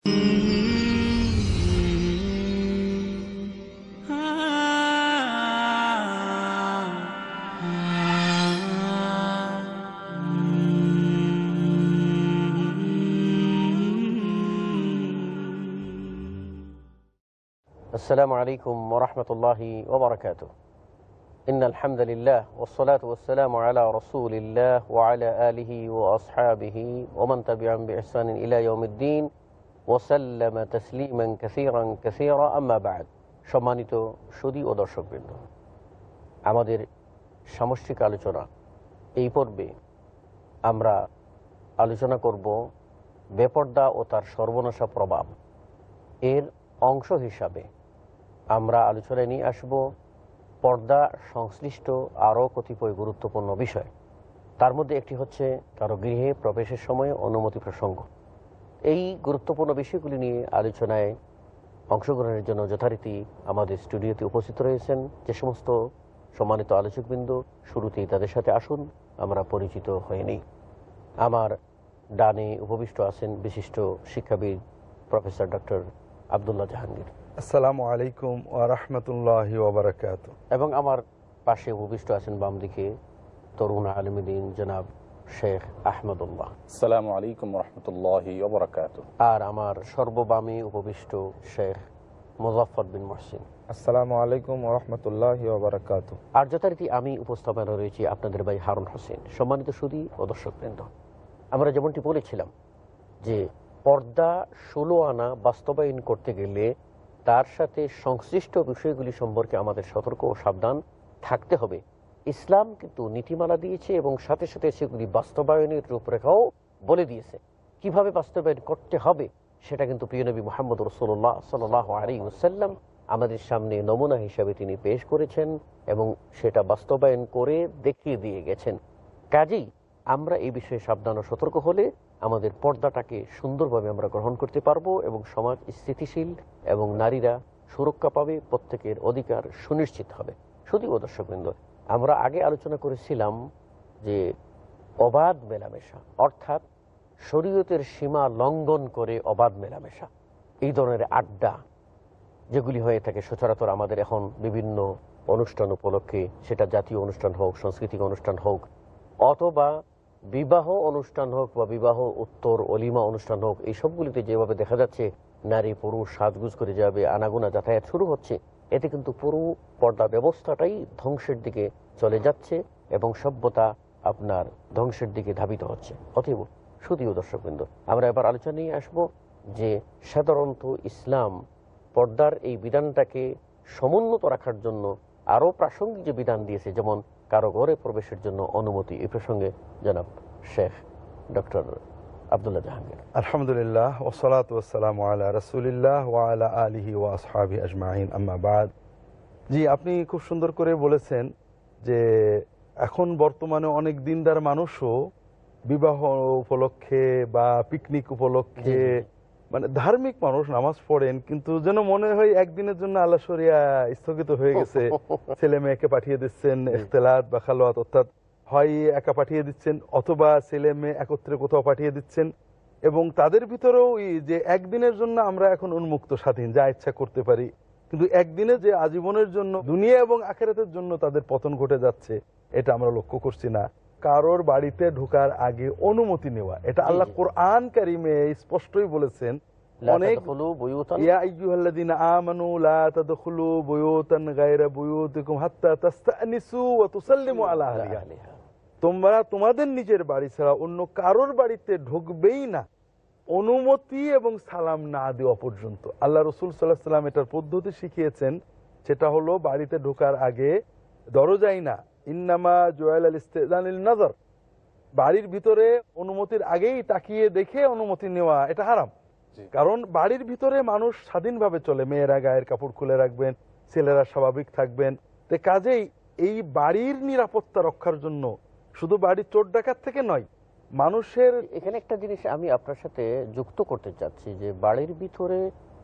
আসসালামু আলাইকুম ওয়া রাহমাতুল্লাহি ওয়া বারাকাতুহু। ইন্নাল হামদুলিল্লাহ ওয়াস সালাতু ওয়াস সালামু আলা রাসূলিল্লাহ ওয়া আলা আলিহি ওয়া আসহাবিহি ওয়া মান তাবি'আহুম বিইহসানিন ইলা ইয়াউমিদ্দিন ওয়া সাল্লামা তাসলিমান কাসীরান কাসীরা, আম্মা বা'দ। সম্মানিত সুধী ও দর্শকবৃন্দ, আমাদের সামষ্টিক আলোচনা এই পর্বে আমরা আলোচনা করব বেপর্দা ও তার সর্বনাশা প্রভাব। এর অংশ হিসাবে আমরা আলোচনায় নিয়ে আসব পর্দা সংশ্লিষ্ট আরও কতিপয় গুরুত্বপূর্ণ বিষয়। তার মধ্যে একটি হচ্ছে কারো গৃহে প্রবেশের সময় অনুমতি প্রসঙ্গ। এই গুরুত্বপূর্ণ বিষয়গুলি নিয়ে আলোচনায় অংশগ্রহণের জন্য যথারীতি আমাদের স্টুডিওতে উপস্থিত রয়েছেন যে সমস্ত সম্মানিত আলোচকবৃন্দ, শুরুতেই তাদের সাথে আসুন আমরা পরিচিত হয়ে নিই। আমার ডানে উপবিষ্ট আছেন বিশিষ্ট শিক্ষাবিদ প্রফেসর ডক্টর আব্দুল্লাহ জাহাঙ্গীর। আসসালামু আলাইকুম ওয়া রাহমাতুল্লাহি ওয়া বারাকাতুহু। এবং আমার পাশে উপবিষ্ট আছেন বাম দিকে তরুণ আলমদিন জনাব শেখ আহমদুল্লাহ। আসসালামু আলাইকুম ওয়া রাহমাতুল্লাহি ওয়া বারাকাতুহু। আর আমার সর্ববামে উপবিষ্ট শেখ মুজাফফর বিন মুহসিন। আসসালামু আলাইকুম ওয়া রাহমাতুল্লাহি ওয়া বারাকাতুহু। আর যথারীতি আমি উপস্থাপনা রয়েছি আপনাদের ভাই হারুন হোসেন। সম্মানিত সুধী ও দর্শকবৃন্দ, আমরা যেমনটি বলেছিলাম যে পর্দা 16 আনা বাস্তবায়ন করতে গেলে তার সাথে সংশ্লিষ্ট বিষয়গুলি সম্পর্কে আমাদের সতর্ক ও সাবধান থাকতে হবে। ইসলাম কিন্তু নীতিমালা দিয়েছে এবং সাথে সাথে সেগুলি বাস্তবায়নের রূপরেখাও বলে দিয়েছে। কিভাবে বাস্তবায়ন করতে হবে সেটা কিন্তু প্রিয় নবী মুহাম্মদ রাসূলুল্লাহ সাল্লাল্লাহু আলাইহি ওয়াসাল্লাম আমাদের সামনে নমুনা হিসাবে তিনি পেশ করেছেন এবং সেটা বাস্তবায়ন করে দেখিয়ে দিয়ে গেছেন। কাজেই আমরা এই বিষয়ে সাবধান ও সতর্ক হলে আমাদের পর্দাটাকে সুন্দরভাবে আমরা গ্রহণ করতে পারবো এবং সমাজ স্থিতিশীল এবং নারীরা সুরক্ষা পাবে, প্রত্যেকের অধিকার সুনিশ্চিত হবে। শুধু ও দর্শকবৃন্দ, আমরা আগে আলোচনা করেছিলাম যে অবাধ মেলামেশা, অর্থাৎ শরীয়তের সীমা লঙ্ঘন করে অবাধ মেলামেশা, এই ধরনের আড্ডা যেগুলি হয়ে থাকে সচরাচর আমাদের এখন বিভিন্ন অনুষ্ঠান উপলক্ষে, সেটা জাতীয় অনুষ্ঠান হোক, সাংস্কৃতিক অনুষ্ঠান হোক, অথবা বিবাহ অনুষ্ঠান হোক বা বিবাহ উত্তর অলিমা অনুষ্ঠান হোক, এই সবগুলিতে যেভাবে দেখা যাচ্ছে নারী পুরুষ সাজগুজ করে যাবে আনাগোনা যাতায়াত শুরু হচ্ছে, এতে কিন্তু পুরো পর্দা ব্যবস্থাটাই ধ্বংসের দিকে চলে যাচ্ছে এবং সভ্যতা আপনার ধ্বংসের দিকে ধাবিত হচ্ছে। অতএব শুধুও দর্শকবৃন্দ, আমরা এবার আলোচনা নিয়ে আসবো যে সাধারণত ইসলাম পর্দার এই বিধানটাকে সমুন্নত রাখার জন্য আরও প্রাসঙ্গিক যে বিধান দিয়েছে, যেমন কারো ঘরে প্রবেশের জন্য অনুমতি। এই প্রসঙ্গে জনাব শেখ ডক্টর আব্দুল্লাহ জাহাঙ্গীর। আলহামদুলিল্লাহ ওয়া সালাতু ওয়াস সালামু আলা রাসূলিল্লাহ ওয়া আলা আলিহি ওয়া আসহাবিহি আজমাইন, আম্মা বাদ। জি, আপনি খুব সুন্দর করে বলেছেন যে এখন বর্তমানে অনেক দিনদার মানুষও বিবাহ উপলক্ষে বা পিকনিক উপলক্ষে, মানে ধার্মিক মানুষ নামাজ পড়েন, কিন্তু যেন মনে হয় একদিনের জন্য আল্লাহ শরিয়া স্থগিত হয়ে গেছে। ছেলে মেয়েকে পাঠিয়ে দিচ্ছেন ইখতিলাত বা খালওয়াত, অর্থাৎ হয় একা পাঠিয়ে দিচ্ছেন অথবা ছেলে মেয়ে একত্রে কোথাও পাঠিয়ে দিচ্ছেন, এবং তাদের ভিতরেও যে একদিনের জন্য আমরা এখন উন্মুক্ত স্বাধীন, যা ইচ্ছা করতে পারি, কিন্তু একদিনে যে আজীবনের জন্য দুনিয়া এবং আখিরাতের জন্য তাদের পতন ঘটে যাচ্ছে, এটা আমরা লক্ষ্য করছি না। কারোর বাড়িতে ঢোকার আগে অনুমতি নেওয়া, এটা আল্লাহ কোরআন কারিমে স্পষ্টই বলেছেন। অনেক ইয়া আইয়ুহাল্লাযীনা আমানু লা তাদখুলু বুয়ুতান গায়রা বুয়ুতিকুম হাত্তা তাস্তানিসু ওয়া তুসাল্লিমু আলা আহলিহা, তোমরা তোমাদের নিজের বাড়ি ছাড়া অন্য কারোর বাড়িতে ঢুকবেই না অনুমতি এবং সালাম না দেওয়া পর্যন্ত। আল্লাহ রাসূল সাল্লাল্লাহু আলাইহি ওয়াসাল্লাম এটার পদ্ধতি শিখিয়েছেন, সেটা হলো বাড়িতে ঢোকার আগে দরজাই না, ইন্নামা জুআইলাল ইস্তিজান লিন নাযার, বাড়ির ভিতরে অনুমতির আগেই তাকিয়ে দেখে অনুমতি নেওয়া এটা হারাম। কারণ বাড়ির ভিতরে মানুষ স্বাধীনভাবে চলে, মেয়েরা গায়ের কাপড় খুলে রাখবেন, ছেলেরা স্বাভাবিক থাকবেন। তো কাজেই এই বাড়ির নিরাপত্তা রক্ষার জন্য শুধু বাড়ির চোর ডাকাত থেকে নয়, মানুষের এখানে একটা জিনিস আমি আপনার সাথে যুক্ত করতে চাচ্ছি যে বাড়ির ভিতরে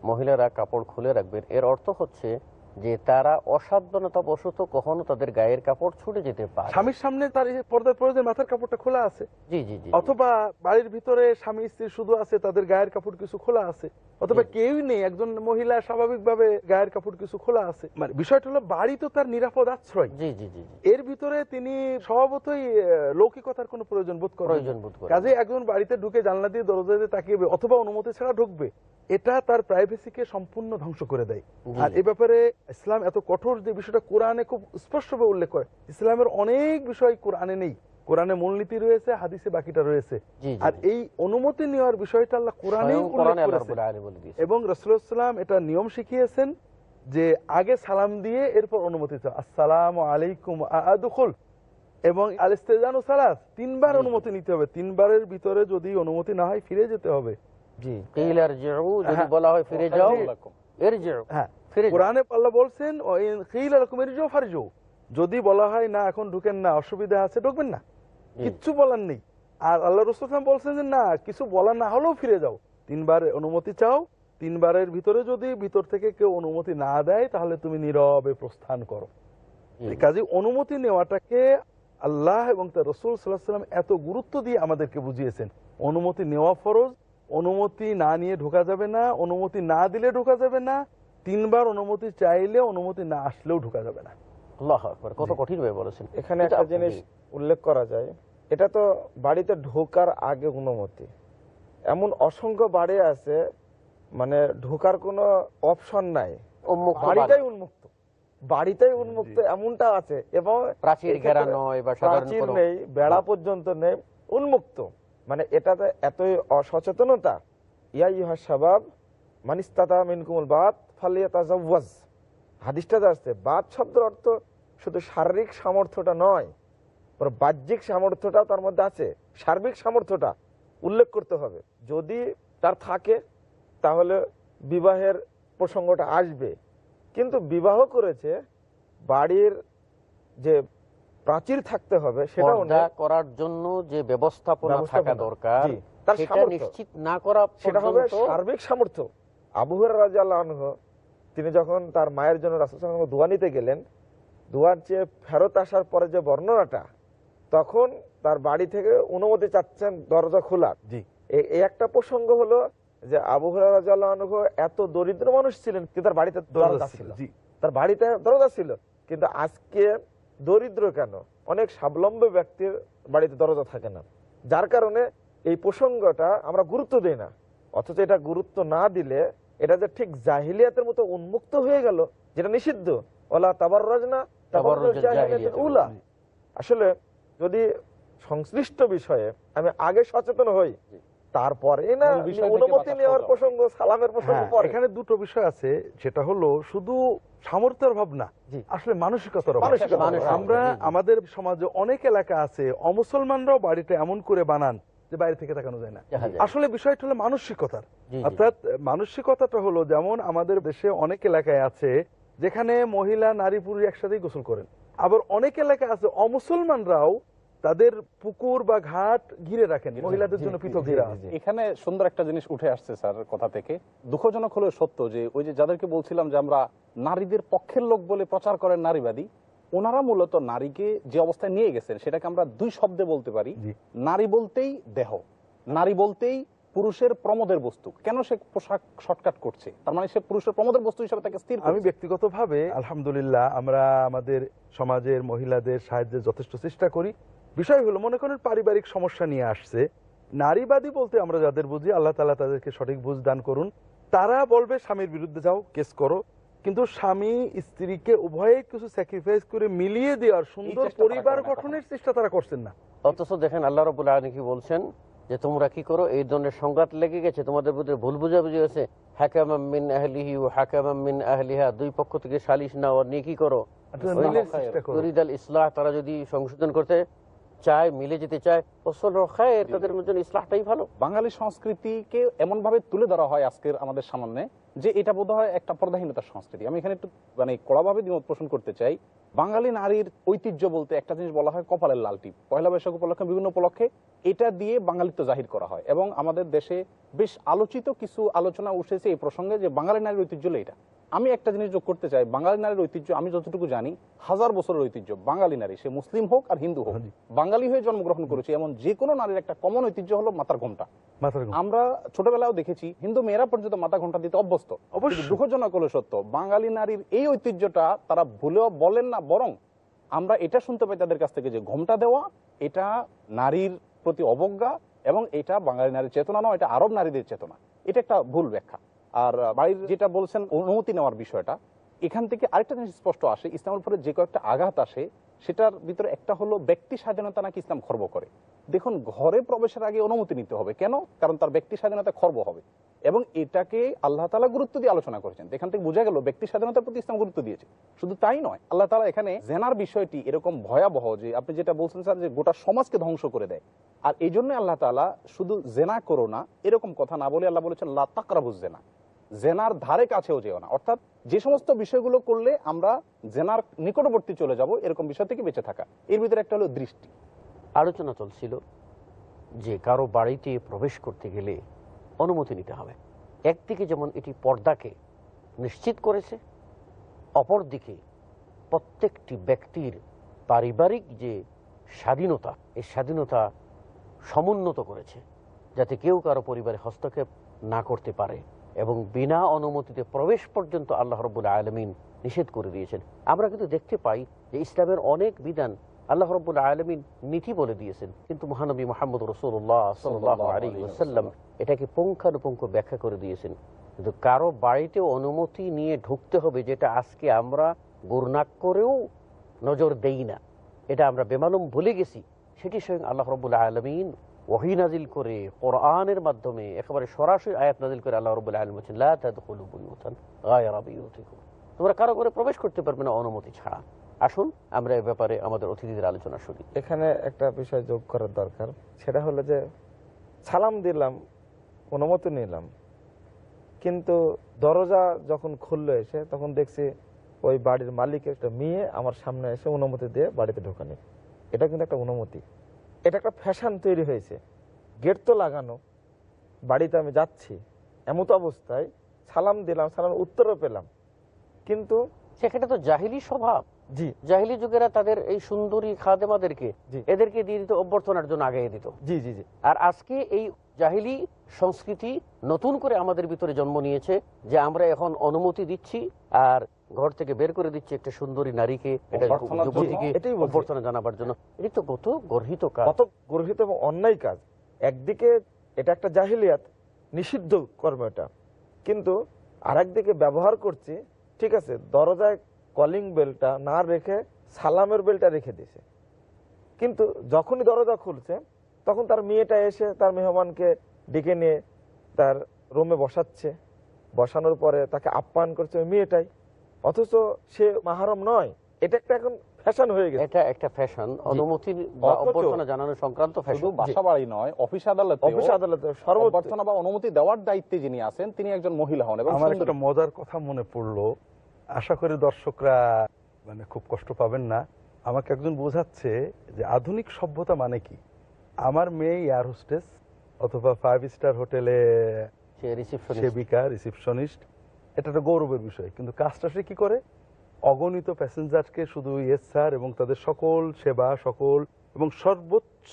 মহিলারা কাপড় খুলে রাখবেন, এর অর্থ হচ্ছে যে তারা অসাবধানতা বশত কখনো তাদের গায়ের কাপড় ছুটে যেতে পারে। স্বামীর সামনে তার এই পর্দার প্রয়োজন মাথার কাপড়টা খোলা আছে, জি জি জি। অথবা বাড়ির ভিতরে স্বামী স্ত্রী শুধু আছে, তাদের গায়ের কাপড় কিছু খোলা আছে, অথবা কেউই নেই, একজন মহিলা স্বাভাবিকভাবে গায়ের কাপড় কিছু খোলা আছে। মানে বিষয়টা হলো বাড়ি তো তার নিরাপদ আশ্রয়, জি জি জি। এর ভিতরে তিনি স্বভাবতই লৌকিকতার কোনো প্রয়োজন বোধ করেন। কাজে একজন বাড়িতে ঢুকে জানলা দিয়ে দরজা দিয়ে তাকিয়ে অথবা অনুমতি ছাড়া ঢুকবে, এটা তার প্রাইভেসিকে সম্পূর্ণ ধ্বংস করে দেয়। আর এ ব্যাপারে ইসলাম এত কঠোর যে বিষয়টা কোরআনে খুব স্পষ্টভাবে উল্লেখ করে। ইসলামের অনেক বিষয় কোরআনে নেই, কোরআনে মূলনীতি রয়েছে, হাদিসে বাকিটা রয়েছে। আর এই অনুমতি নেওয়ার বিষয়টা আল্লাহ কোরআনেই উল্লেখ করেছেন এবং রাসূলুল্লাহ সাল্লাল্লাহু আলাইহি ওয়াসাল্লাম এটা নিয়ম শিখিয়েছেন যে আগে সালাম দিয়ে এরপর অনুমতি চাও, আসসালামু আলাইকুম আদখুল, এবং আল-ইস্তিজানু সালাস, তিনবার অনুমতি নিতে হবে, তিনবারের ভিতরে যদি অনুমতি না হয় ফিরে যেতে হবে। জি, কিল ইরজিউ, যদি বলা হয় ফিরে যাও, ইরজিউ, হ্যাঁ, ফিরে যাও। কোরআনে আল্লাহ বলছেন ওয়াইন কিল লাকুম ইরজিউ ফারজিউ, যদি বলা হয় না এখন ঢুকেন না, অসুবিধা আছে, ঢুকবেন না, কিচ্ছু বলার নেই। আর আল্লাহ রাসূল সাল্লাল্লাহু আলাইহি ওয়াসাল্লাম বলছেন যে না, কিছু বলা না হলেও ফিরে যাও, তিনবার অনুমতি চাও, তিনবারের ভিতরে যদি ভিতর থেকে কেউ অনুমতি না দেয় তাহলে তুমি নীরবে প্রস্থান করো। কাজে অনুমতি নেওয়াটাকে আল্লাহ এবং তার রাসূল সাল্লাল্লাহু আলাইহি ওয়াসাল্লাম এত গুরুত্ব দিয়ে আমাদেরকে বুঝিয়েছেন। অনুমতি নেওয়া ফরজ, অনুমতি না নিয়ে ঢোকা যাবে না, অনুমতি না দিলে ঢোকা যাবে না, তিনবার অনুমতি চাইলে অনুমতি না আসলেও ঢোকা যাবে না। আল্লাহু আকবার, কত কঠিন ভাবে বলেছেন। এখানে একটা জিনিস উল্লেখ করা যায়, এটা তো বাড়িতে ঢোকার আগে অনুমতি। এমন অসংখ্য বাড়ি আছে মানে ঢোকার কোনো অপশন নাই, বাড়িটাই উন্মুক্ত, বাড়িটাই উন্মুক্ত এমনটা আছে, এবং প্রাচীর ঘেরা নয় বা প্রাচীর নেই, বেড়া পর্যন্ত নেই, উন্মুক্ত। মানে এটাতে এতই অসচেতনতা। ইয়া আইয়ুহাশ শাবাব মান ইসতাতা মিনকুমুল বাত ফালিয়াতাজাওয়াজ, হাদিসটা আসছে বাত শব্দের অর্থ শুধু শারীরিক সামর্থ্যটা নয়, বাহ্যিক সামর্থ্যটাও তার মধ্যে আছে, সার্বিক সামর্থ্যটা উল্লেখ করতে হবে। যদি তার থাকে তাহলে বিবাহের প্রসঙ্গটা আসবে, কিন্তু বিবাহ করেছে, বাড়ির যে প্রাচীর থাকতে হবে সেটা করার জন্য যে ব্যবস্থাপনা থাকা দরকার, তার সেটা নিশ্চিত না করা সেটা হবে সার্বিক সামর্থ্য। আবু হুরায়রা রাদিয়াল্লাহু আনহু তিনি যখন তার মায়ের জন্য রাসূল সাল্লাল্লাহু আলাইহি ওয়াসাল্লাম দোয়া নিতে গেলেন, দোয়ার চেয়ে ফেরত আসার পরে যে বর্ণনাটা, তখন তার বাড়ি থেকে অনুমতি চাচ্ছেন দরজা খোলার। এই একটা প্রসঙ্গ হলো যে আবু হুরায়রা রাদিয়াল্লাহু আনহু এত দরিদ্র মানুষ ছিলেন কিন্তু তার বাড়িতে দরজা ছিল, তার বাড়িতে দরজা ছিল। কিন্তু আজকে দরিদ্র কেন, অনেক স্বাবলম্বী ব্যক্তির বাড়িতে দরজা থাকে না, যার কারণে এই প্রসঙ্গটা আমরা গুরুত্ব দিই না। অথচ এটা গুরুত্ব না দিলে এটা যে ঠিক জাহিলিয়াতের মতো উন্মুক্ত হয়ে গেল, যেটা নিষিদ্ধ, ওয়ালা তাবাররাজনা তাবাররুজ জাহিলিয়াতুল উলা। আসলে যদি সংশ্লিষ্ট বিষয়ে আমি আগে সচেতন হই, তারপরে না অনুমতি নেওয়ার প্রসঙ্গ, সালামের প্রসঙ্গ পরে। এখানে দুটো বিষয় আছে, সেটা হলো শুধু সামর্থ্যের অভাব না, আসলে মানসিকতার অভাব। আমরা আমাদের সমাজে অনেক এলাকা আছে অমুসলমানরাও বাড়িটা এমন করে বানান যে বাইরে থেকে তাকানো যায় না। আসলে বিষয়টা হলো মানসিকতার, অর্থাৎ মানসিকতাটা হলো, যেমন আমাদের দেশে অনেক এলাকায় আছে যেখানে মহিলা নারী পুরুষ একসাথেই গোসল করেন, আবার অনেক এলাকা আছে অমুসলমানরাও তাদের পুকুর বা ঘাট ঘিরে রাখেন, মহিলাদের জন্য পৃথক ঘিরা আছে। এখানে সুন্দর একটা জিনিস উঠে আসছে স্যার কথা থেকে, দুঃখজনক হলেও সত্য, যে ওই যে যাদেরকে বলছিলাম যে আমরা নারীদের পক্ষের লোক বলে প্রচার করেন নারীবাদী, ওনারা মূলত নারীকে যে অবস্থায় নিয়ে গেছেন সেটাকে আমরা দুই শব্দে বলতে পারি। নারী বলতেই দেহ, নারী বলতেই পুরুষের প্রমোদের বস্তু। কেন সে পোশাক শর্টকাট করছে, তার মানে সে পুরুষের প্রমোদের বস্তু হিসেবে তাকে স্থির। আমি ব্যক্তিগতভাবে আলহামদুলিল্লাহ আমরা আমাদের সমাজের মহিলাদের সাহায্যে যথেষ্ট চেষ্টা করি। বিষয় হলো, মনে করেন পারিবারিক সমস্যা নিয়ে আসছে, নারীবাদী বলতে আমরা যাদের বুঝি, আল্লাহ তাআলা তাদেরকে সঠিক বুঝ দান করুন, তারা বলবে স্বামীর বিরুদ্ধে যাও, কেস করো, কিন্তু স্বামী স্ত্রীকে উভয়ে কিছু স্যাক্রিফাইস করে মিলিয়ে দেওয়ার সুন্দর পরিবার গঠনের চেষ্টা তারা করছেন না। অথচ দেখেন আল্লাহ রাব্বুল আলামিন কি বলছেন, যে তোমরা কি করো, এই ধরনের সংঘাত লেগে গেছে, তোমাদের ভিতরে ভুল বুঝাবুঝি হয়েছে, হাকামান মিন আহলিহি ওয়া হাকামান মিন আহলিহা, দুই পক্ষ থেকে সালিশ নাও, নিয়ে কি করো, তুরিদাল ইসলাহ, তারা যদি সংশোধন করতে চায়, মিলে যেতে চায়, তাদের মধ্যে ইসলাহটাই ভালো। বাঙালি সংস্কৃতিকে এমন ভাবে তুলে ধরা হয় আজকের আমাদের সামনে যে এটা বোধহয় একটা পর্দাহীনতার সংস্কৃতি। আমি এখানে একটু মানে কড়াভাবে দ্বিমত পোষণ করতে চাই। বাঙালি নারীর ঐতিহ্য বলতে একটা জিনিস বলা হয় কপালের লাল টিপ, পয়লা বৈশাখ উপলক্ষে, বিভিন্ন উপলক্ষে এটা দিয়ে বাঙালিত্ব জাহির করা হয়। এবং আমাদের দেশে বেশ আলোচিত কিছু আলোচনা উঠেছে এই প্রসঙ্গে যে বাঙালি নারীর ঐতিহ্য হলো এটা। আমি একটা জিনিস যোগ করতে চাই, বাঙালি নারীর ঐতিহ্য আমি যতটুকু জানি 1000 বছরের ঐতিহ্য। বাঙালি নারী, সে মুসলিম হোক আর হিন্দু হোক, বাঙালি হয়ে জন্মগ্রহণ করেছে এমন যে কোনো নারীর একটা কমন ঐতিহ্য হলো মাথার ঘোমটা। আমরা ছোটবেলাও দেখেছি হিন্দু মেয়েরা পর্যন্ত মাথা ঘোমটা দিতে অভ্যস্ত। দুঃখজনক হলো সত্য, বাঙালি নারীর এই ঐতিহ্যটা তারা ভুলেও বলেন না, বরং আমরা এটা শুনতে পাই তাদের কাছ থেকে যে ঘোমটা দেওয়া এটা নারীর প্রতি অবজ্ঞা এবং এটা বাঙালি নারীর চেতনা নয়, এটা আরব নারীদের চেতনা। এটা একটা ভুল ব্যাখ্যা। আর বাড়ির যেটা বলছেন অনুমতি নেওয়ার বিষয়টা, এখান থেকে আরেকটা জিনিস স্পষ্ট আসে, ইসলামের উপরে যে কয়েকটা আঘাত আসে সেটার ভিতরে একটা হলো ব্যক্তি স্বাধীনতা নাকি ইসলাম খর্ব করে। দেখুন, ঘরে প্রবেশের আগে অনুমতি নিতে হবে কেন? কারণ তার ব্যক্তি স্বাধীনতা খর্ব হবে, এবং এটাকে আল্লাহ তাআলা গুরুত্ব দিয়ে আলোচনা করেছেন। এখান থেকে বোঝা গেল ব্যক্তি স্বাধীনতার প্রতি ইসলাম গুরুত্ব দিয়েছে। শুধু তাই নয়, আল্লাহ তাআলা এখানে জেনার বিষয়টি এরকম ভয়াবহ যে আপনি যেটা বলছেন স্যার, যে গোটা সমাজকে ধ্বংস করে দেয়। আর এই জন্য আল্লাহ তাআলা শুধু জেনা করো না এরকম কথা না বলে আল্লাহ বলেছেন লা তাকরাবুজ জেনা, জেনার ধারে কাছেও যেও না। অর্থাৎ যে সমস্ত বিষয়গুলো করলে আমরা জেনার নিকটবর্তী চলে যাব এরকম বিষয় থেকে বেঁচে থাকা। এর ভিতরে একটা হলো দৃষ্টি। আলোচনা চলছিল যে কারো বাড়িতে প্রবেশ করতে গেলে অনুমতি নিতে হবে। একদিকে যেমন এটি পর্দাকে নিশ্চিত করেছে, অপরদিকে প্রত্যেকটি ব্যক্তির পারিবারিক যে স্বাধীনতা, এই স্বাধীনতা সমুন্নত করেছে যাতে কেউ কারো পরিবারে হস্তক্ষেপ না করতে পারে, এবং বিনা অনুমতিতে প্রবেশ পর্যন্ত আল্লাহ রাব্বুল আলামিন নিষেধ করে দিয়েছেন। আমরা কিন্তু দেখতে পাই যে ইসলামের অনেক বিধান আল্লাহ রাব্বুল আলামিন নীতি বলে দিয়েছেন, কিন্তু মহানবী মুহাম্মদ রাসূলুল্লাহ সাল্লাল্লাহু আলাইহি ওয়াসাল্লাম এটাকে পুঙ্খানুপুঙ্খ ব্যাখ্যা করে দিয়েছেন। কিন্তু কারো বাড়িতে অনুমতি নিয়ে ঢুকতে হবে, যেটা আজকে আমরা গুরনাক করেও নজর দেই না, এটা আমরা বেমালুম ভুলে গেছি, সেটি স্বয়ং আল্লাহ রাব্বুল আলামিন ওহী নাজিল করে কোরআনের মাধ্যমে একেবারে সরাসরি আয়াত নাজিল করে আল্লাহ রাব্বুল আলামিন বলেছেন লা তাদখুলু বুয়ুতান গায়রা বুয়ুতিকুম, তোমরা কারো ঘরে প্রবেশ করতে পারবে না অনুমতি ছাড়া। আসুন আমরা এই ব্যাপারে আমাদের অতিথিদের আলোচনা শুনি। এখানে একটা বিষয় যোগ করার দরকার, সেটা হলো যে সালাম দিলাম, অনুমতি নিলাম, কিন্তু দরজা যখন খুললো এসে তখন দেখছি ওই বাড়ির মালিকের একটা মেয়ে আমার সামনে এসে অনুমতি দিয়ে বাড়িতে ঢোকানি। এটা কিন্তু একটা অনুমতি, এটা একটা ফ্যাশন তৈরি হয়েছে। গেট তো লাগানো, বাড়িতে আমি যাচ্ছি, এমত অবস্থায় সালাম দিলাম, সালামের উত্তরও পেলাম, কিন্তু সেখানে তো জাহিলি স্বভাব। জি, জাহিলি যুগেরা তাদের এই সুন্দরী খাদেমাদেরকে এদেরকে দিয়ে দিত অভ্যর্থনার জন্য, আগে দিত। জি জি জি। আর আজকে এই জাহিলি সংস্কৃতি নতুন করে আমাদের ভিতরে জন্ম নিয়েছে যে আমরা এখন অনুমতি দিচ্ছি আর ঘর থেকে বের করে দিচ্ছি একটা সুন্দরী নারীকে, যুবতীকে অভ্যর্থনা জানাবার জন্য। এটি তো কত গর্হিত কাজ, কত গর্হিত এবং অন্যায় কাজ। একদিকে এটা একটা জাহিলিয়াত, নিষিদ্ধ কর্ম এটা, কিন্তু আরেকদিকে ব্যবহার করছি। ঠিক আছে, দরজায় কলিং বেলটা না রেখে সালামের বেলটা রেখে দিয়েছে, কিন্তু যখনই দরজা খুলছে তখন তার মেয়েটা এসে তার মেহমানকে ডেকে নিয়ে তার রুমে বসাচ্ছে, বসানোর পরে তাকে আপ্যায়ন করছে ওই মেয়েটাই, অথচ সে মাহরম নয়। এটা একটা এখন ফ্যাশন হয়ে গেছে, এটা একটা ফ্যাশন। অনুমতি বা অভ্যর্থনা জানানো সংক্রান্ত ফ্যাশন বাসা বাড়ি নয়, অফিস আদালতে অভ্যর্থনা বা অনুমতি দেওয়ার দায়িত্বে যিনি আছেন তিনি একজন মহিলা হন। এবং আমার একটা মজার কথা মনে পড়লো, আশা করি দর্শকরা মানে খুব কষ্ট পাবেন না। আমাকে একজন বোঝাচ্ছে যে আধুনিক সভ্যতা মানে কি। আমার মেয়ে এয়ার হোস্টেস অথবা 5 স্টার হোটেলে সেবিকা, রিসিপশনিস্ট, এটা একটা গৌরবের বিষয়, কিন্তু কাজটা সে কি করে? অগণিত প্যাসেঞ্জারকে শুধু ইয়েস স্যার এবং তাদের সকল সেবা সকল এবং সর্বোচ্চ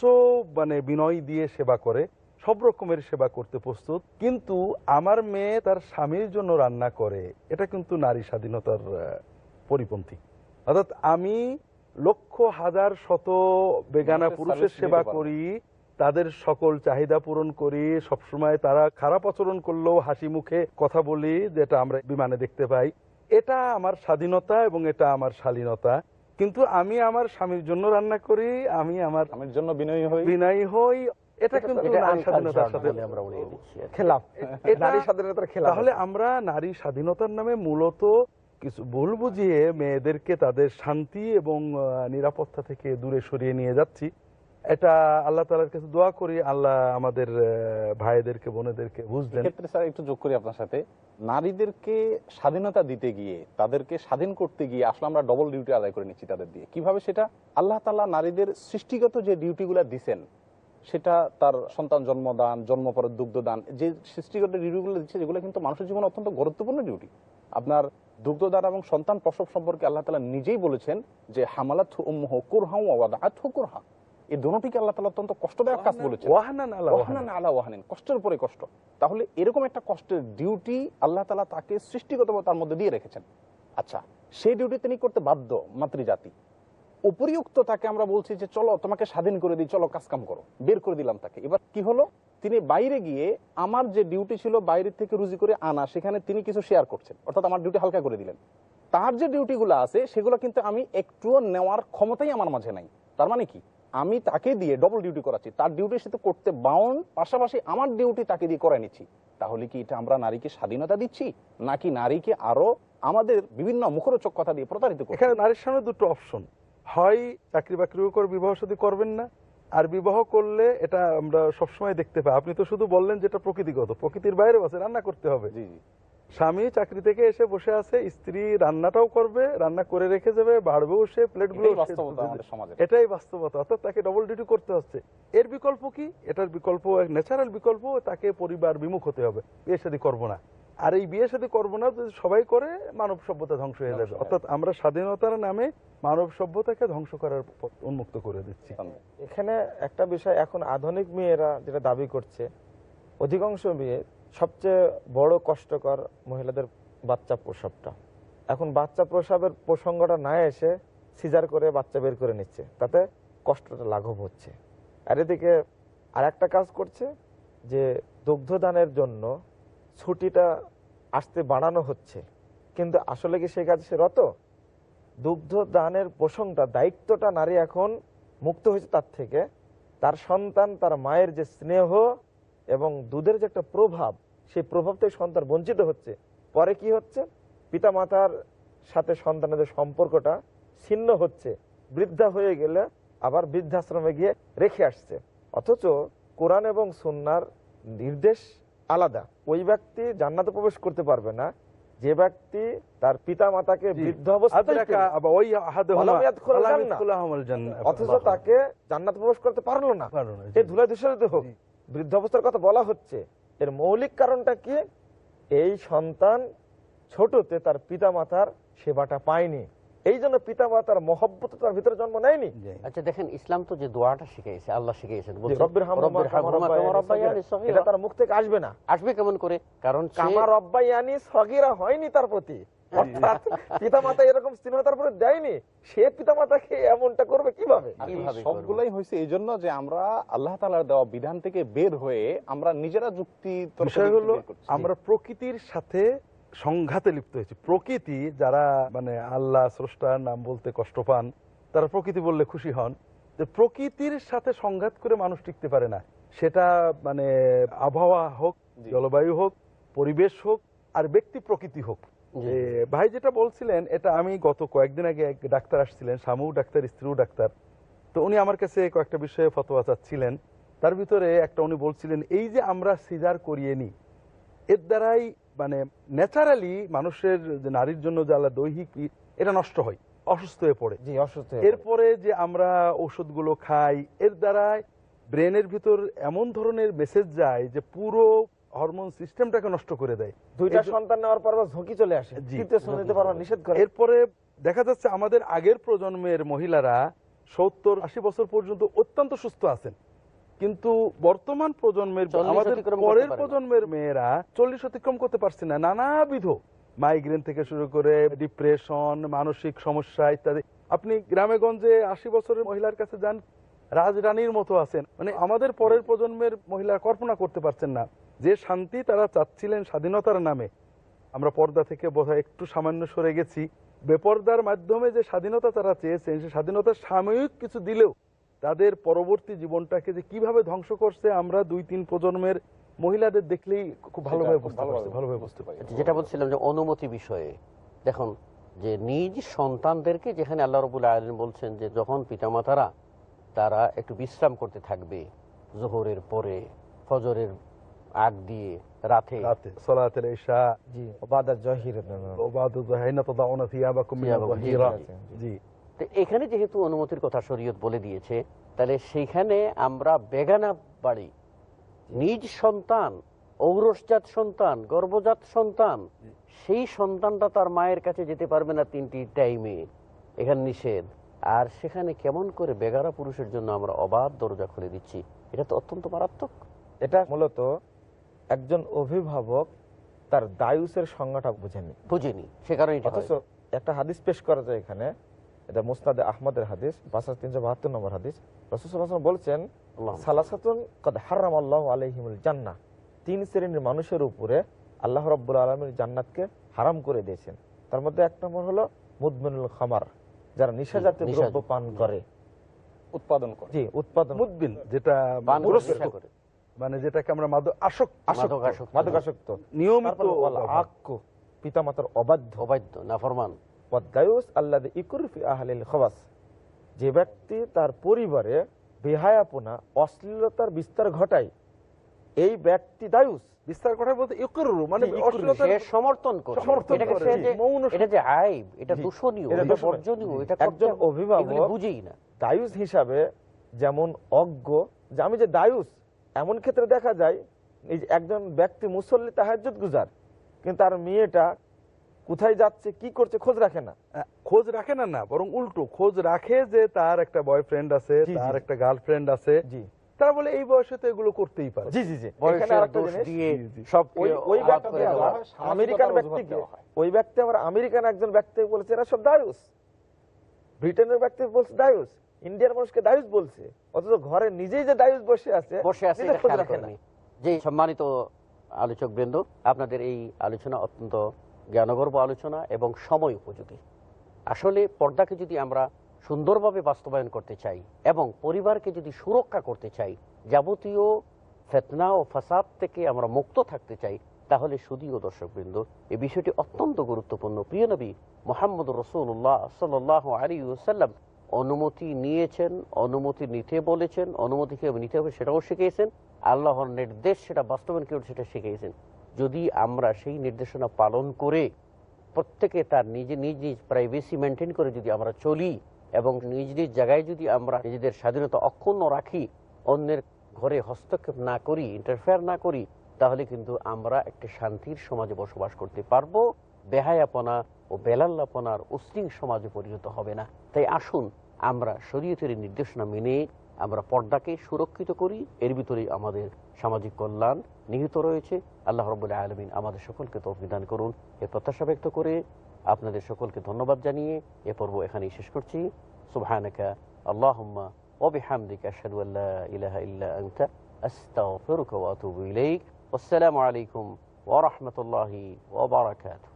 মানে বিনয় দিয়ে সেবা করে, সব রকমের সেবা করতে প্রস্তুত। কিন্তু আমার মেয়ে তার স্বামীর জন্য রান্না করে, এটা কিন্তু নারী স্বাধীনতার পরিপন্থী। অর্থাৎ আমি লক্ষ হাজার শত বেগানা পুরুষের সেবা করি, তাদের সকল চাহিদা পূরণ করি, সবসময় তারা খারাপ আচরণ করলেও হাসি মুখে কথা বলি, যেটা আমরা বিমানে দেখতে পাই। এটা আমার স্বাধীনতা এবং এটা আমার শালীনতা। কিন্তু আমি আমার স্বামীর জন্য রান্না করি, আমি আমার স্বামীর জন্য বিনয়ী হই, এটা কিন্তু নারী স্বাধীনতার সাথে খেলাফ, নারী স্বাধীনতার খেলাফ। তাহলে আমরা নারী স্বাধীনতার নামে মূলত কিছু ভুল বুঝিয়ে মেয়েদেরকে তাদের শান্তি এবং নিরাপত্তা থেকে দূরে সরিয়ে নিয়ে যাচ্ছি। এটা আল্লাহ তাআলার কাছে দোয়া করি আল্লাহ আমাদের ভাইদেরকে বোনেদেরকে বুঝবেন। ক্ষেত্রে স্যার একটু যোগ করি আপনার সাথে, নারীদেরকে স্বাধীনতা দিতে গিয়ে, তাদেরকে স্বাধীন করতে গিয়ে আসলে আমরা ডবল ডিউটি আদায় করে নিচ্ছি তাদের দিয়ে। কিভাবে সেটা? আল্লাহ তাআলা নারীদের সৃষ্টিগত যে ডিউটিগুলো দিচ্ছেন সেটা তার সন্তান জন্মদান, জন্ম পরে দুগ্ধদান, যে সৃষ্টিগত ডিউটিগুলো দিচ্ছে যেগুলো কিন্তু মানুষের জীবনে অত্যন্ত গুরুত্বপূর্ণ ডিউটি। আপনার দুগ্ধদান এবং সন্তান প্রসব সম্পর্কে আল্লাহ তাআলা নিজেই বলেছেন যে হামালাতহু উম্মুহু কুরহা ওয়া ওয়াদাআতহু কুরহা, এই দুটোটিকে আল্লাহ তাআলা অত্যন্ত কষ্টদায়ক কাজ বলেছেন, ওয়াহানান আলা ওয়াহানিন, কষ্টের উপরে কষ্ট। তাহলে এরকম একটা কষ্টের ডিউটি আল্লাহ তাআলা তাকে সৃষ্টিগতভাবে তার মধ্যে দিয়ে রেখেছেন। আচ্ছা, সেই ডিউটি তিনি করতে বাধ্য মাতৃজাতি। উপরিউক্ত তাকে আমরা বলছি যে চলো তোমাকে স্বাধীন করে দিই, চলো কাজ কাম করো, বের করে দিলাম তাকে। এবার কি হলো, তিনি বাইরে গিয়ে আমার যে ডিউটি ছিল বাইরে থেকে রুজি করে আনা, সেখানে তিনি কিছু শেয়ার করছেন, অর্থাৎ আমার ডিউটি হালকা করে দিলেন। তার যে ডিউটিগুলো আছে সেগুলো কিন্তু আমি একটুও নেওয়ার ক্ষমতাই আমার মাঝে নাই। তার মানে কি, আমি তাকে দিয়ে ডবল ডিউটি করাচ্ছি, তার ডিউটির সাথে করতে বাউন্ড, পাশাপাশি আমার ডিউটি তাকে দিয়ে করাই নিচ্ছি। তাহলে কি এটা আমরা নারীকে স্বাধীনতা দিচ্ছি, নাকি নারীকে আরো আমাদের বিভিন্ন মুখরোচক কথা দিয়ে প্রতারিত করছি? এখানে নারীর সামনে দুটো অপশন, হয় চাকরি বাকরিও করে বিবাহ শাদী করবেন না, আর বিবাহ করলে এটা আমরা সবসময় দেখতে পাই। আপনি তো শুধু বললেন যেটা প্রকৃতিগত, প্রকৃতির বাইরে আছে, রান্না করতে হবে। জি জি, স্বামী চাকরি থেকে এসে বসে আছে, স্ত্রী রান্নাটাও করবে, রান্না করে রেখে যাবে, বাড়বেও সে, প্লেটগুলো এটাই বাস্তবতা আমাদের সমাজে। এটাই বাস্তবতা। অর্থাৎ তাকে ডবল ডিউটি করতে হচ্ছে। এর বিকল্প কি? এটার বিকল্প ন্যাচারাল বিকল্প, তাকে পরিবার বিমুখ হতে হবে, বিয়ে শাদী করবো না। আর এই বিয়ে শাদী করবো না যদি সবাই করে, মানব সভ্যতা ধ্বংস হয়ে যাবে। অর্থাৎ আমরা স্বাধীনতার নামে মানব সভ্যতাকে ধ্বংস করার পথ উন্মুক্ত করে দিচ্ছি। এখানে একটা বিষয়, এখন আধুনিক মেয়েরা যেটা দাবি করছে, অধিকাংশ মেয়ে সবচেয়ে বড় কষ্টকর মহিলাদের বাচ্চা প্রসবটা। এখন বাচ্চা প্রসবের প্রসঙ্গটা না এসে সিজার করে বাচ্চা বের করে নিচ্ছে, তাতে কষ্টটা লাঘব হচ্ছে। আর এদিকে আর একটা কাজ করছে যে দুগ্ধদানের জন্য ছুটিটা আসতে বাড়ানো হচ্ছে, কিন্তু আসলে কি সেই কাজে সে রত? দুগ্ধদানের প্রসঙ্গটা, দায়িত্বটা নারী এখন মুক্ত হয়েছে তার থেকে। তার সন্তান, তার মায়ের যে স্নেহ এবং দুধের যে একটা প্রভাব, সেই প্রভাব থেকে সন্তান বঞ্চিত হচ্ছে। পরে কি হচ্ছে, পিতা মাতার সাথে সন্তানের সম্পর্কটা ছিন্ন হচ্ছে, বৃদ্ধা হয়ে গেলে আবার বৃদ্ধাশ্রমে গিয়ে রেখে আসছে। অথচ কোরআন এবং সুন্নাহর নির্দেশ আলাদা। ওই ব্যক্তি জান্নাতে প্রবেশ করতে পারবে না যে ব্যক্তি তার পিতা মাতাকে বৃদ্ধ অবস্থায় অথচ তাকে জান্নাতে প্রবেশ করতে পারলো না, এই ধুলা দূষিত হোক। বৃদ্ধ অবস্থার কথা বলা হচ্ছে, এর মৌলিক কারণটা কি? এই সন্তান ছোটতে তার পিতা মাতার সেবাটা পায়নি, এই জন্য পিতা মাতার মহব্বত তার ভিতরে জন্ম নেয়নি। আচ্ছা দেখেন, ইসলাম তো যে দোয়াটা শিখিয়েছে, আল্লাহ শিখিয়েছেন, এটা তার মুখ থেকে আসবে না। আসবে কেমন করে? কারণ কামা রব্বায়ানি সগীরা হয়নি তার প্রতি, অর্থাৎ পিতা মাতা এরকম স্নেহ তার প্রতি দেয়নি, সে পিতা মাতাকে এমনটা করবে কিভাবে? সবগুলাই হয়েছে এই জন্য যে আমরা আল্লাহ তাআলার দেওয়া বিধান থেকে বের হয়ে আমরা নিজেরা যুক্তি আমরা প্রকৃতির সাথে সংঘাতে লিপ্ত হয়েছে। প্রকৃতি যারা মানে আল্লাহ স্রষ্টার নাম বলতে কষ্ট পান, তারা প্রকৃতি বললে খুশি হন। যে প্রকৃতির সাথে সংঘাত করে মানুষ টিকতে পারে না, সেটা মানে আবহাওয়া হোক, জলবায়ু হোক, পরিবেশ হোক, আর ব্যক্তি প্রকৃতি হোক। ভাই যেটা বলছিলেন, এটা আমি গত কয়েকদিন আগে এক ডাক্তার আসছিলেন, স্বামীও ডাক্তার, স্ত্রীও ডাক্তার। তো উনি আমার কাছে কয়েকটা বিষয়ে ফতোয়া চাচ্ছিলেন। তার ভিতরে একটা উনি বলছিলেন, এই যে আমরা সিজার করিয়ে নিই, এর দ্বারাই মানে ন্যাচারালি মানুষের যে নারীর জন্য যে আল্লাহ দৈহিক এটা নষ্ট হয়, অসুস্থ হয়ে পড়ে। এরপরে যে আমরা ওষুধগুলো খাই, এর দ্বারা ব্রেনের ভিতর এমন ধরনের মেসেজ যায় যে পুরো হরমোন সিস্টেমটাকে নষ্ট করে দেয়। দুইটা সন্তান নেওয়ার পর ঝুঁকি চলে আসে, নিষেধ করে। এরপরে দেখা যাচ্ছে আমাদের আগের প্রজন্মের মহিলারা 70-80 বছর পর্যন্ত অত্যন্ত সুস্থ আছেন, কিন্তু বর্তমান প্রজন্মের, আমাদের পরের প্রজন্মের মেয়েরা 40 অতিক্রম করতে পারছে না। নানাবিধ মাইগ্রেন থেকে শুরু করে ডিপ্রেশন, মানসিক সমস্যা ইত্যাদি। আপনি গ্রামে গঞ্জে 80 বছরের মহিলার কাছে যান, রাজরানীর মতো আছেন। মানে আমাদের পরের প্রজন্মের মহিলা কল্পনা করতে পারছেন না যে শান্তি তারা চাচ্ছিলেন স্বাধীনতার নামে। আমরা পর্দা থেকে বোধহয় একটু সামান্য সরে গেছি। বেপর্দার মাধ্যমে যে স্বাধীনতা তারা চেয়েছেন, সে স্বাধীনতার সাময়িক কিছু দিলেও তাদের পরবর্তী জীবনটাকে যে কিভাবে ধ্বংস করছে, আমরা 2-3 প্রজন্মের মহিলাদের দেখলেই খুব ভালোভাবে বুঝতে পারি। যেটা বলছিলাম যে অনুমতি বিষয়ে, দেখুন যে নিজ সন্তানদেরকে যেখানে আল্লাহ রাব্বুল আলামিন বলছেন যে যখন পিতামাতারা তারা একটু বিশ্রাম করতে থাকবে, যোহরের পরে, ফজরের আগ দিয়ে, রাতে সালাতুল ইশা, জি, ওবাদা জহির, ওবাদা জহিনা তাদাউনা থিয়াবাকুম মিনাল যাহিরা, জি, তো এখানে যেহেতু অনুমতির কথা শরীয়ত বলে দিয়েছে, তাহলে সেখানে আমরা বেগানা বাড়ি, নিজ সন্তান, ঔরসজাত সন্তান, গর্ভজাত সন্তান, সেই সন্তানটা তার মায়ের কাছে যেতে পারবে না 3টি টাইমে, এখানে নিষেধ। আর সেখানে কেমন করে বেগারা পুরুষের জন্য আমরা অবাধ দরজা খুলে দিচ্ছি, এটা তো অত্যন্ত মারাত্মক। এটা মূলত একজন অভিভাবক তার দায়ুসের সংজ্ঞাটা বুঝেনি, সে কারণে অথচ একটা হাদিস পেশ করা যায় এখানে, এটা মুসনাদে আহমদের হাদিস 5372 নম্বর হাদিস। রাসূল সাল্লাল্লাহু আলাইহি ওয়াসাল্লাম বলছেন, সালাসাতুন কদ হারামাল্লাহু আলাইহিমুল জান্নাহ, 3 শ্রেণীর মানুষের উপরে আল্লাহ রাব্বুল আলামিন জান্নাতকে হারাম করে দিয়েছেন। তার মধ্যে এক নম্বর হলো মুদমিনুল খামার, যারা নিশাজাতীয় দ্রব্য পান করে, উৎপাদন করে। জি, উৎপাদন। মুদবিল যেটা মানে যেটাকে আমরা মাদকাসক্ত নিয়মিত, আক্কু পিতামাতার অবাধ্য নাফরমান, ওয়াদায়ুস আল্লাযী ইকুরু ফি আহলিল খাবাস, যে ব্যক্তি তার পরিবারে বেহায়াপনা, অশ্লীলতার বিস্তার ঘটায়, এই ব্যক্তি দায়ুস। বিস্তার ঘটায় বলতে ইকুরু মানে সে সমর্থন করে, এটা যে আইব, এটা দূষণীয়, এটা বর্জনীয়, এটা একজন অভিভাবক বুঝেই না। দায়ুস হিসাবে যেমন অজ্ঞ যে আমি যে দায়ুস, এমন ক্ষেত্রে দেখা যায় একজন ব্যক্তি মুসল্লি তাহাজ্জুদ গুজার, কিন্তু তার মেয়েটা কোথায় যাচ্ছে কি করছে খোঁজ রাখে না, না বরং উল্টো খোঁজ রাখে যে তার একটা বয়ফ্রেন্ড আছে, তার একটা গার্লফ্রেন্ড আছে, তারা বলে এই বয়সে তো এগুলো করতেই পারে। ওই ব্যক্তি আবার আমেরিকান একজন ব্যক্তি বলেছে এরা সব দায়ুস, ব্রিটেনের ব্যক্তি বলছে দায়ুস, ইন্ডিয়ার মানুষকে দায়ুস বলছে, অথচ ঘরে নিজেই যে দায়ুস বসে আছে। যে সম্মানিত আলোচক বৃন্দ, আপনাদের এই আলোচনা অত্যন্ত জ্ঞানগর্ভ আলোচনা এবং সময় উপযোগী। আসলে পর্দাকে যদি আমরা সুন্দরভাবে বাস্তবায়ন করতে চাই এবং পরিবারকে যদি সুরক্ষা করতে চাই, যাবতীয় ফিতনা ও ফাসাদ থেকে আমরা মুক্ত থাকতে চাই, তাহলে শুধুও দর্শকবৃন্দ এই বিষয়টি অত্যন্ত গুরুত্বপূর্ণ। প্রিয় নবী মুহাম্মদুর রাসূলুল্লাহ সাল্লাল্লাহু আলাইহি ওয়াসাল্লাম অনুমতি নিয়েছেন, অনুমতি নিতে বলেছেন, অনুমতি কিভাবে নিতে হবে সেটাও শিখিয়েছেন, আল্লাহর নির্দেশ সেটা বাস্তবায়ন কিভাবে সেটা শিখিয়েছেন। যদি আমরা সেই নির্দেশনা পালন করে প্রত্যেকে তার নিজ নিজ প্রাইভেসি মেনটেন করে যদি আমরা চলি এবং নিজ নিজ জায়গায় যদি আমরা নিজেদের স্বাধীনতা অক্ষুণ্ণ রাখি, অন্যের ঘরে হস্তক্ষেপ না করি, ইন্টারফেয়ার না করি, তাহলে কিন্তু আমরা একটি শান্তির সমাজে বসবাস করতে পারবো, বেহায়াপনা ও বেলাল্লাপনার উশৃঙ্খ সমাজে পরিণত হবে না। তাই আসুন আমরা শরীয়তের নির্দেশনা মেনে আমরা পর্দাকে সুরক্ষিত করি, এর ভিতরেই আমাদের সামাজিক কল্যাণ নিহিত রয়েছে। আল্লাহ রাব্বুল আলামিন আমাদের সকলকে তৌফিক দান করুন, এ প্রত্যাশা ব্যক্ত করে আপনাদের সকলকে ধন্যবাদ জানিয়ে এ পর্ব এখানেই শেষ করছি। সুবহানাকা আল্লাহুম্মা ওয়া বিহামদিকা আশহাদু আল্লা ইলাহা ইল্লা আনতা আস্তাগফিরুকা ওয়া আতুবু ইলাইক। আসসালামু আলাইকুম ওয়া রাহমাতুল্লাহি ওয়া বারাকাতুহু।